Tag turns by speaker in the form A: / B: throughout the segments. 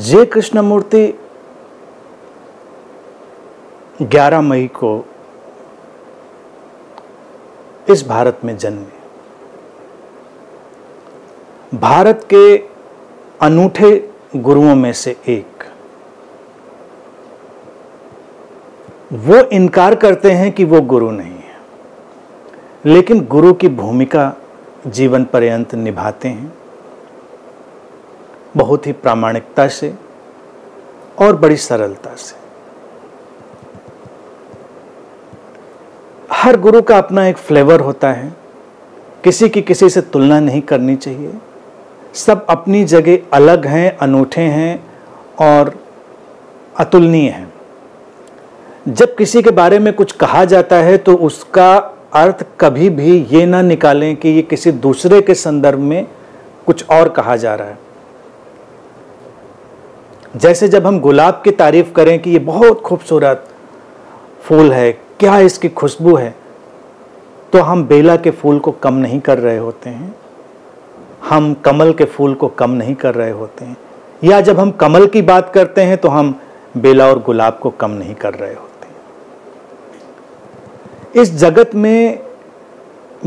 A: जे कृष्णमूर्ति 11 मई को इस भारत में जन्मे। भारत के अनूठे गुरुओं में से एक। वो इनकार करते हैं कि वो गुरु नहीं है, लेकिन गुरु की भूमिका जीवन पर्यंत निभाते हैं, बहुत ही प्रामाणिकता से और बड़ी सरलता से। हर गुरु का अपना एक फ्लेवर होता है, किसी की किसी से तुलना नहीं करनी चाहिए। सब अपनी जगह अलग हैं, अनूठे हैं और अतुलनीय हैं। जब किसी के बारे में कुछ कहा जाता है तो उसका अर्थ कभी भी ये ना निकालें कि ये किसी दूसरे के संदर्भ में कुछ और कहा जा रहा है। जैसे जब हम गुलाब की तारीफ करें कि ये बहुत खूबसूरत फूल है, क्या इसकी खुशबू है, तो हम बेला के फूल को कम नहीं कर रहे होते हैं, हम कमल के फूल को कम नहीं कर रहे होते हैं। या जब हम कमल की बात करते हैं तो हम बेला और गुलाब को कम नहीं कर रहे होते हैं। इस जगत में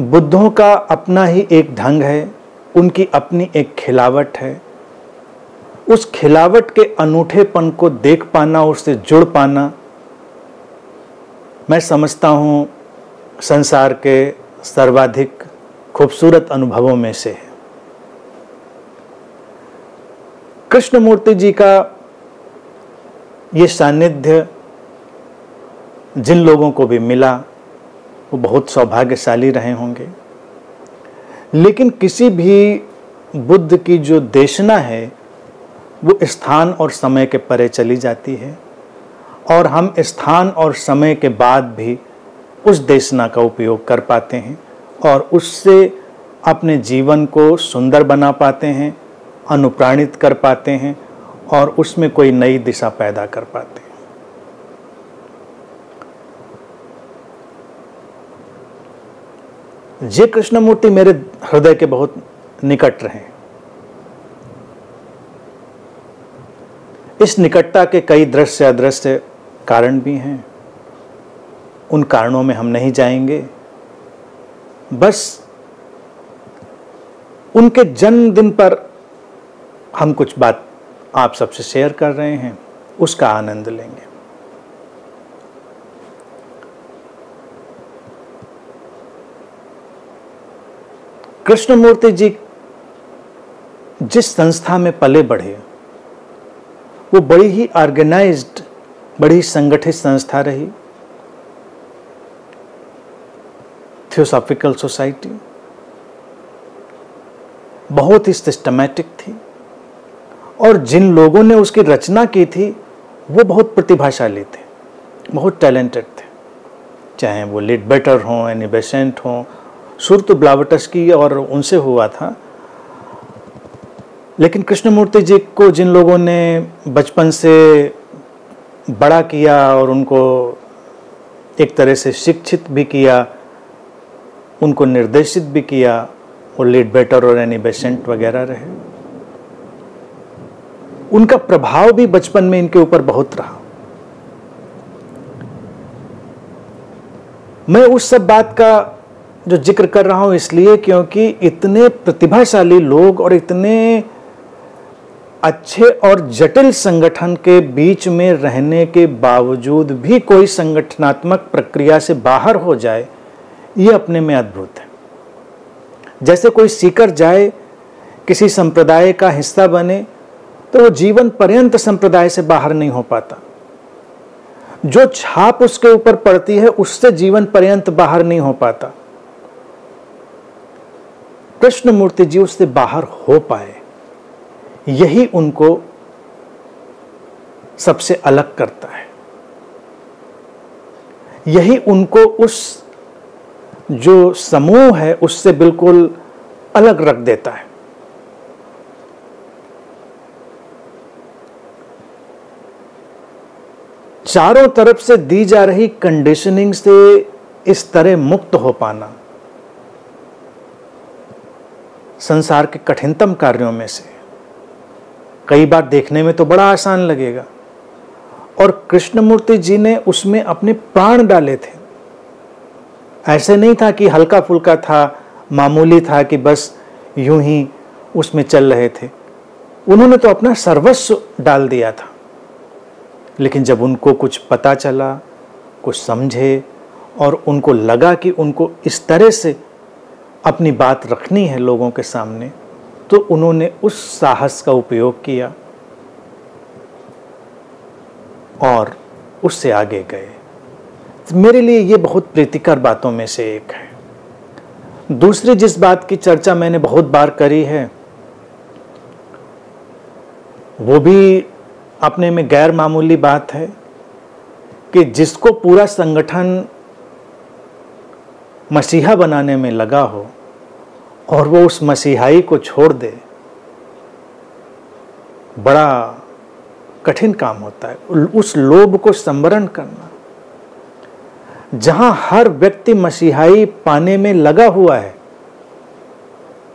A: बुद्धों का अपना ही एक ढंग है, उनकी अपनी एक खिलावट है। उस खिलावट के अनूठेपन को देख पाना, उससे जुड़ पाना, मैं समझता हूँ संसार के सर्वाधिक खूबसूरत अनुभवों में से है। कृष्णमूर्ति जी का ये सानिध्य जिन लोगों को भी मिला वो बहुत सौभाग्यशाली रहे होंगे। लेकिन किसी भी बुद्ध की जो देशना है वो स्थान और समय के परे चली जाती है, और हम स्थान और समय के बाद भी उस देशना का उपयोग कर पाते हैं और उससे अपने जीवन को सुंदर बना पाते हैं, अनुप्राणित कर पाते हैं और उसमें कोई नई दिशा पैदा कर पाते हैं। जे कृष्णमूर्ति मेरे हृदय के बहुत निकट रहे। इस निकटता के कई दृश्य अदृश्य कारण भी हैं, उन कारणों में हम नहीं जाएंगे। बस उनके जन्मदिन पर हम कुछ बात आप सबसे शेयर कर रहे हैं, उसका आनंद लेंगे। कृष्णमूर्ति जी जिस संस्था में पले बढ़े वो बड़ी ही ऑर्गेनाइज्ड, बड़ी संगठित संस्था रही। थियोसॉफिकल सोसाइटी बहुत ही सिस्टमैटिक थी, और जिन लोगों ने उसकी रचना की थी वो बहुत प्रतिभाशाली थे, बहुत टैलेंटेड थे। चाहे वो लीडबेटर हों, एनी बेसेंट हों, शुरू तो ब्लावटस्की और उनसे हुआ था। लेकिन कृष्णमूर्ति जी को जिन लोगों ने बचपन से बड़ा किया और उनको एक तरह से शिक्षित भी किया, उनको निर्देशित भी किया, वो लीडबेटर और एनी बेसेंट वगैरह रहे। उनका प्रभाव भी बचपन में इनके ऊपर बहुत रहा। मैं उस सब बात का जो जिक्र कर रहा हूं इसलिए क्योंकि इतने प्रतिभाशाली लोग और इतने अच्छे और जटिल संगठन के बीच में रहने के बावजूद भी कोई संगठनात्मक प्रक्रिया से बाहर हो जाए, ये अपने में अद्भुत है। जैसे कोई सीकर जाए, किसी संप्रदाय का हिस्सा बने, तो वो जीवन पर्यंत संप्रदाय से बाहर नहीं हो पाता। जो छाप उसके ऊपर पड़ती है उससे जीवन पर्यंत बाहर नहीं हो पाता। कृष्णमूर्ति जी उससे बाहर हो पाए, यही उनको सबसे अलग करता है। यही उनको उस जो समूह है उससे बिल्कुल अलग रख देता है। चारों तरफ से दी जा रही कंडीशनिंग से इस तरह मुक्त हो पाना संसार के कठिनतम कार्यों में से। कई बार देखने में तो बड़ा आसान लगेगा, और कृष्णमूर्ति जी ने उसमें अपने प्राण डाले थे। ऐसे नहीं था कि हल्का फुल्का था, मामूली था कि बस यूं ही उसमें चल रहे थे। उन्होंने तो अपना सर्वस्व डाल दिया था। लेकिन जब उनको कुछ पता चला, कुछ समझे, और उनको लगा कि उनको इस तरह से अपनी बात रखनी है लोगों के सामने, तो उन्होंने उस साहस का उपयोग किया और उससे आगे गए। मेरे लिए ये बहुत प्रीतिकर बातों में से एक है। दूसरी जिस बात की चर्चा मैंने बहुत बार करी है, वो भी अपने में गैर मामूली बात है कि जिसको पूरा संगठन मसीहा बनाने में लगा हो और वो उस मसीहाई को छोड़ दे, बड़ा कठिन काम होता है। उस लोभ को संवरण करना, जहां हर व्यक्ति मसीहाई पाने में लगा हुआ है,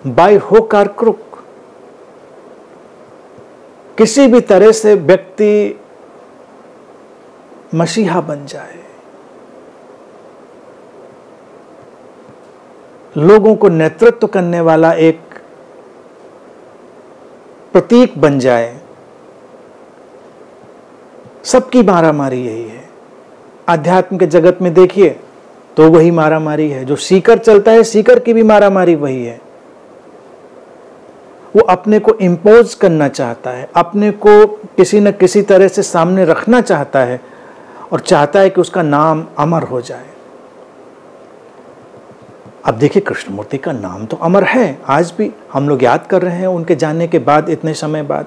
A: बाय होक और क्रुक, किसी भी तरह से व्यक्ति मसीहा बन जाए, लोगों को नेतृत्व करने वाला एक प्रतीक बन जाए। सबकी मारामारी यही है। आध्यात्म के जगत में देखिए तो वही मारामारी है। जो सीकर चलता है, सीकर की भी मारामारी वही है। वो अपने को इम्पोज करना चाहता है, अपने को किसी न किसी तरह से सामने रखना चाहता है, और चाहता है कि उसका नाम अमर हो जाए। अब देखिए, कृष्णमूर्ति का नाम तो अमर है, आज भी हम लोग याद कर रहे हैं उनके जाने के बाद, इतने समय बाद।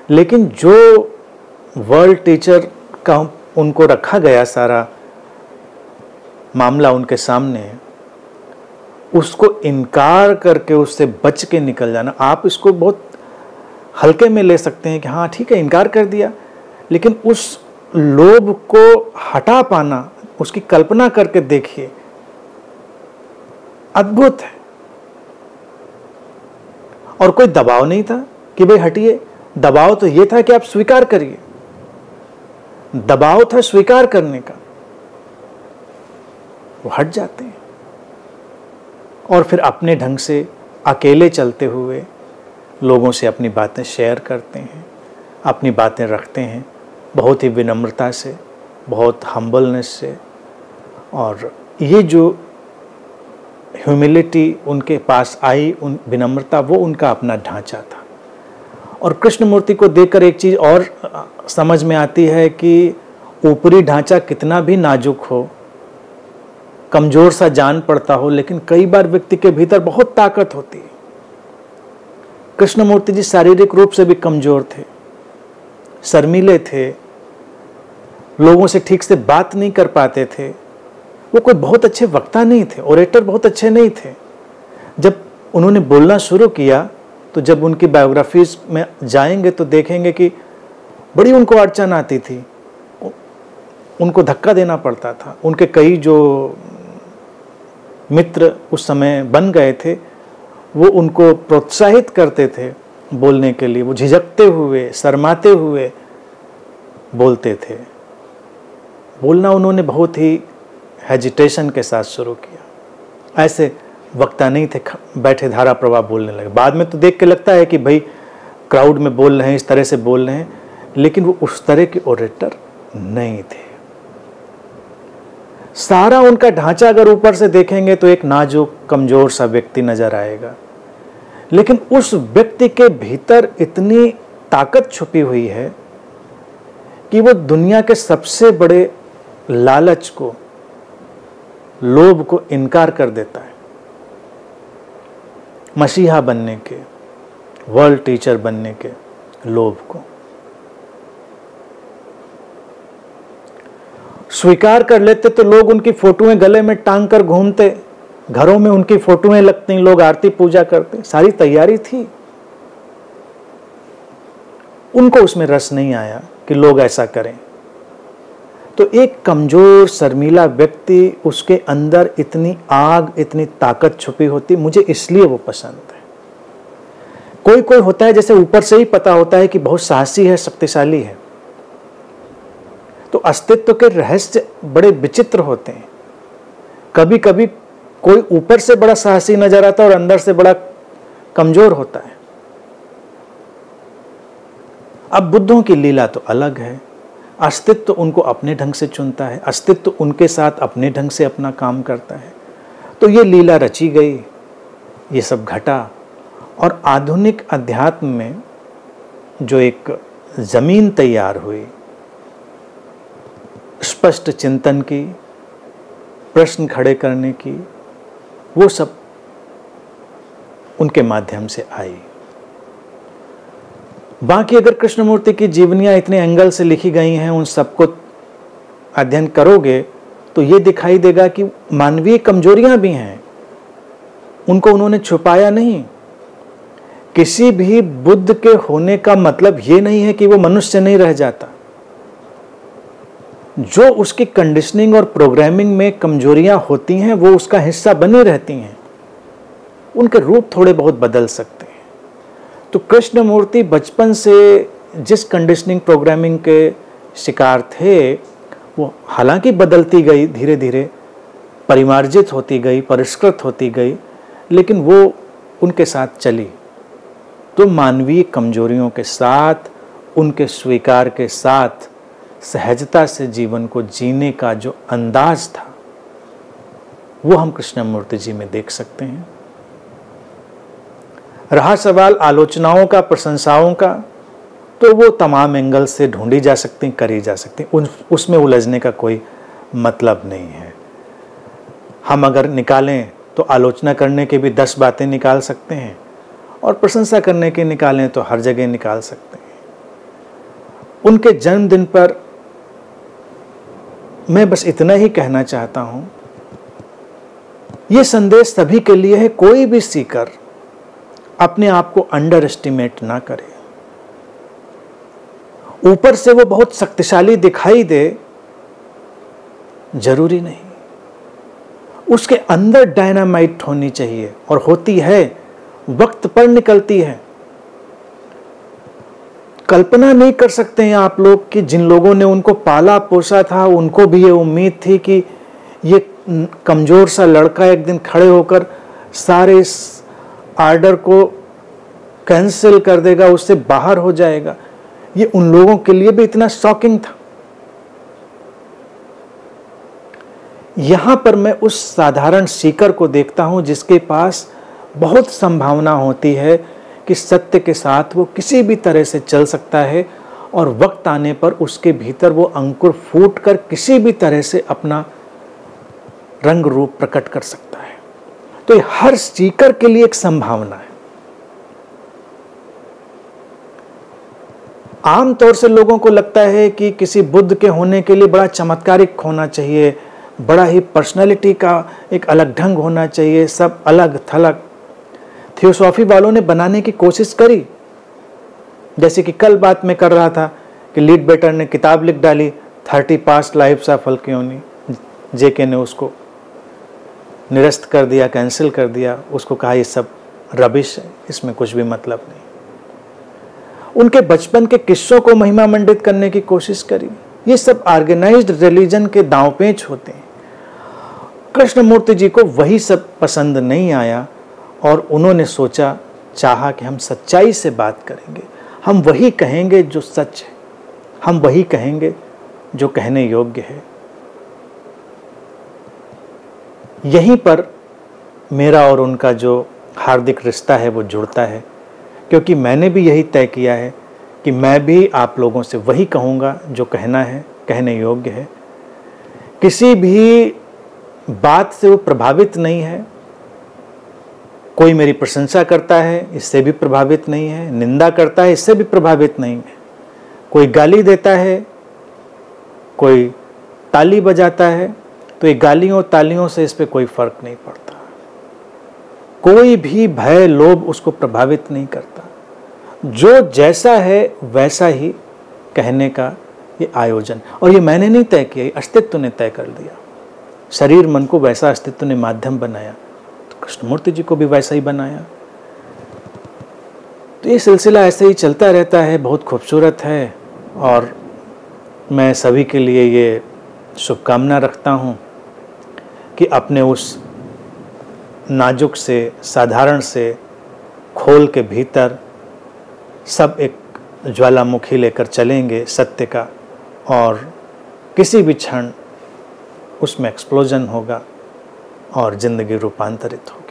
A: लेकिन जो वर्ल्ड टीचर का उनको रखा गया सारा मामला उनके सामने, उसको इनकार करके उससे बच के निकल जाना, आप इसको बहुत हल्के में ले सकते हैं कि हाँ ठीक है, इनकार कर दिया, लेकिन उस लोभ को हटा पाना, उसकी कल्पना करके देखिए, अद्भुत है। और कोई दबाव नहीं था कि भाई हटिए, दबाव तो ये था कि आप स्वीकार करिए, दबाव था स्वीकार करने का। वो हट जाते हैं और फिर अपने ढंग से अकेले चलते हुए लोगों से अपनी बातें शेयर करते हैं, अपनी बातें रखते हैं, बहुत ही विनम्रता से, बहुत हम्बलनेस से। और ये जो ह्यूमिलिटी उनके पास आई, उन विनम्रता, वो उनका अपना ढांचा था। और कृष्णमूर्ति को देखकर एक चीज़ और समझ में आती है कि ऊपरी ढांचा कितना भी नाजुक हो, कमज़ोर सा जान पड़ता हो, लेकिन कई बार व्यक्ति के भीतर बहुत ताकत होती है। कृष्णमूर्ति जी शारीरिक रूप से भी कमज़ोर थे, शर्मीले थे, लोगों से ठीक से बात नहीं कर पाते थे, वो कोई बहुत अच्छे वक्ता नहीं थे, ओरेटर बहुत अच्छे नहीं थे। जब उन्होंने बोलना शुरू किया, तो जब उनकी बायोग्राफीज में जाएंगे तो देखेंगे कि बड़ी उनको अड़चन आती थी, उनको धक्का देना पड़ता था। उनके कई जो मित्र उस समय बन गए थे, वो उनको प्रोत्साहित करते थे बोलने के लिए। वो झिझकते हुए, शर्माते हुए बोलते थे। बोलना उन्होंने बहुत ही हेजिटेशन के साथ शुरू किया। ऐसे वक्ता नहीं थे, बैठे धारा प्रवाह बोलने लगे। बाद में तो देख के लगता है कि भाई क्राउड में बोल रहे हैं, इस तरह से बोल रहे हैं, लेकिन वो उस तरह के ओरेटर नहीं थे। सारा उनका ढांचा अगर ऊपर से देखेंगे तो एक नाजुक, कमजोर सा व्यक्ति नजर आएगा, लेकिन उस व्यक्ति के भीतर इतनी ताकत छुपी हुई है कि वो दुनिया के सबसे बड़े लालच को, लोभ को इनकार कर देता है। मसीहा बनने के, वर्ल्ड टीचर बनने के लोभ को स्वीकार कर लेते तो लोग उनकी फोटोएं गले में टांग कर घूमते, घरों में उनकी फोटोएं लगती, लोग आरती पूजा करते, सारी तैयारी थी। उनको उसमें रस नहीं आया कि लोग ऐसा करें। तो एक कमजोर शर्मीला व्यक्ति, उसके अंदर इतनी आग, इतनी ताकत छुपी होती। मुझे इसलिए वो पसंद है कोई कोई होता है जैसे ऊपर से ही पता होता है कि बहुत साहसी है, शक्तिशाली है। तो अस्तित्व के रहस्य बड़े विचित्र होते हैं। कभी कभी कोई ऊपर से बड़ा साहसी नजर आता है और अंदर से बड़ा कमजोर होता है। अब बुद्धों की लीला तो अलग है। अस्तित्व उनको अपने ढंग से चुनता है, अस्तित्व उनके साथ अपने ढंग से अपना काम करता है। तो ये लीला रची गई, ये सब घटा, और आधुनिक अध्यात्म में जो एक जमीन तैयार हुई स्पष्ट चिंतन की, प्रश्न खड़े करने की, वो सब उनके माध्यम से आई। बाकी अगर कृष्णमूर्ति की जीवनियाँ इतने एंगल से लिखी गई हैं, उन सबको अध्ययन करोगे तो ये दिखाई देगा कि मानवीय कमजोरियां भी हैं, उनको उन्होंने छुपाया नहीं। किसी भी बुद्ध के होने का मतलब ये नहीं है कि वो मनुष्य नहीं रह जाता। जो उसकी कंडीशनिंग और प्रोग्रामिंग में कमजोरियां होती हैं वो उसका हिस्सा बनी रहती हैं, उनके रूप थोड़े बहुत बदल सकते हैं। तो कृष्णमूर्ति बचपन से जिस कंडीशनिंग प्रोग्रामिंग के शिकार थे वो हालांकि बदलती गई, धीरे धीरे परिमार्जित होती गई, परिष्कृत होती गई, लेकिन वो उनके साथ चली। तो मानवीय कमजोरियों के साथ, उनके स्वीकार के साथ सहजता से जीवन को जीने का जो अंदाज था वो हम कृष्णमूर्ति जी में देख सकते हैं। रहा सवाल आलोचनाओं का, प्रशंसाओं का, तो वो तमाम एंगल से ढूंढी जा सकती, करी जा सकती, उसमें उलझने का कोई मतलब नहीं है। हम अगर निकालें तो आलोचना करने के भी 10 बातें निकाल सकते हैं और प्रशंसा करने के निकालें तो हर जगह निकाल सकते हैं। उनके जन्मदिन पर मैं बस इतना ही कहना चाहता हूं, यह संदेश सभी के लिए है, कोई भी सीकर अपने आप को अंडर एस्टिमेट ना करे। ऊपर से वो बहुत शक्तिशाली दिखाई दे, जरूरी नहीं। उसके अंदर डायनामाइट होनी चाहिए, और होती है, वक्त पर निकलती है। कल्पना नहीं कर सकते हैं आप लोग कि जिन लोगों ने उनको पाला पोसा था, उनको भी ये उम्मीद थी कि ये कमजोर सा लड़का एक दिन खड़े होकर सारे इस आर्डर को कैंसिल कर देगा, उससे बाहर हो जाएगा। ये उन लोगों के लिए भी इतना शॉकिंग था। यहां पर मैं उस साधारण सीकर को देखता हूं जिसके पास बहुत संभावना होती है कि सत्य के साथ वो किसी भी तरह से चल सकता है, और वक्त आने पर उसके भीतर वो अंकुर फूट कर किसी भी तरह से अपना रंग रूप प्रकट कर सकता है। तो ये हर सीकर के लिए एक संभावना है। आमतौर से लोगों को लगता है कि किसी बुद्ध के होने के लिए बड़ा चमत्कारिक होना चाहिए, बड़ा ही पर्सनालिटी का एक अलग ढंग होना चाहिए, सब अलग थलग। थियोसॉफी वालों ने बनाने की कोशिश करी, जैसे कि कल बात में कर रहा था कि लीड बेटर ने किताब लिख डाली 30 पास्ट लाइफ्स ऑफ अल्क्यूनी। जेके ने उसको निरस्त कर दिया, कैंसिल कर दिया, उसको कहा ये सब रबिश है, इसमें कुछ भी मतलब नहीं। उनके बचपन के किस्सों को महिमा मंडित करने की कोशिश करी। ये सब ऑर्गेनाइज्ड रिलीजन के दांवपेच होते हैं। कृष्णमूर्ति जी को वही सब पसंद नहीं आया, और उन्होंने सोचा, चाहा कि हम सच्चाई से बात करेंगे, हम वही कहेंगे जो सच है, हम वही कहेंगे जो कहने योग्य है। यहीं पर मेरा और उनका जो हार्दिक रिश्ता है वो जुड़ता है, क्योंकि मैंने भी यही तय किया है कि मैं भी आप लोगों से वही कहूँगा जो कहना है, कहने योग्य है। किसी भी बात से वो प्रभावित नहीं है। कोई मेरी प्रशंसा करता है, इससे भी प्रभावित नहीं है, निंदा करता है, इससे भी प्रभावित नहीं है। कोई गाली देता है, कोई ताली बजाता है, तो ये गालियों तालियों से इस पे कोई फर्क नहीं पड़ता। कोई भी भय लोभ उसको प्रभावित नहीं करता। जो जैसा है वैसा ही कहने का ये आयोजन, और ये मैंने नहीं तय किया, अस्तित्व ने तय कर दिया। शरीर मन को वैसा अस्तित्व ने माध्यम बनाया, तो कृष्णमूर्ति जी को भी वैसा ही बनाया। तो ये सिलसिला ऐसे ही चलता रहता है, बहुत खूबसूरत है। और मैं सभी के लिए ये शुभकामना रखता हूँ कि अपने उस नाजुक से, साधारण से खोल के भीतर सब एक ज्वालामुखी लेकर चलेंगे सत्य का, और किसी भी क्षण उसमें एक्सप्लोजन होगा और ज़िंदगी रूपांतरित होगी।